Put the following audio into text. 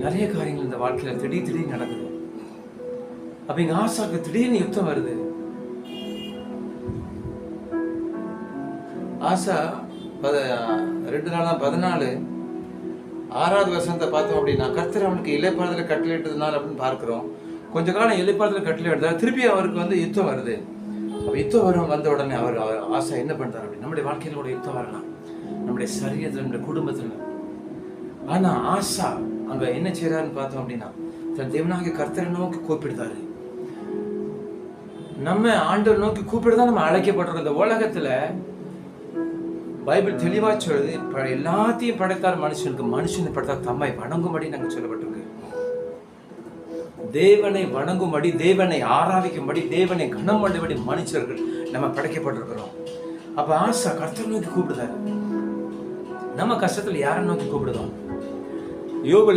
நிறைய காரியங்கள் இந்த வாழ்க்கையில திடீர்னு நடக்குது. அப்ப எங்க ஆசாக்கு திடீர்னு யுத்தம் வருது. ஆசா 2 நாளா 14 6வது வசனத்தை பார்த்தோம் அப்படின்னா, கர்த்தர் அவனுக்கு இளைப்பாறுதல் கட்டளையிட்டதுனால அப்படின்னு பார்க்கிறோம். கொஞ்ச காலம் இளைப்பாறுதல் கட்டளையிட்டா திருப்பி அவருக்கு யுத்தம் வருது. அப்ப யுத்தம் வந்த உடனே அவர் ஆசா என்ன பண்றாரு அப்படின்னு, நம்முடைய வாழ்க்கையில கூட யுத்தம் வரலாம், நம்முடைய சரீரத்துல, நம்முடைய குடும்பத்துல. ஆனா ஆசா அங்க என்ன செய்யறாருன்னு பார்த்தோம் அப்படின்னா, தன் தேவனாகிய கர்த்தரை நோக்கி கூப்பிடுறாரு. நம்ம ஆண்டவர் நோக்கி கூப்பிடுதான் நம்ம அழைக்கப்பட்டிருக்கோம். இந்த உலகத்துல பைபிள் தெளிவா சொல்லுது, எல்லாத்தையும் படைத்தார் மனுஷனுக்கு, மனுஷனை படைத்தார் தம்மை வணங்கும்படி நாங்கள் சொல்லப்பட்டிருக்கு. தேவனை வணங்கும்படி, தேவனை ஆராதிக்கும்படி, தேவனை கனம் பண்ணும்படி மனுஷர்கள் நம்ம படைக்கப்பட்டிருக்கிறோம். அப்ப ஆசா கர்த்தரை நோக்கி கூப்பிடுதாரு. நம்ம கஷ்டத்துல யாரை நோக்கி கூப்பிடுதோம்? யோபு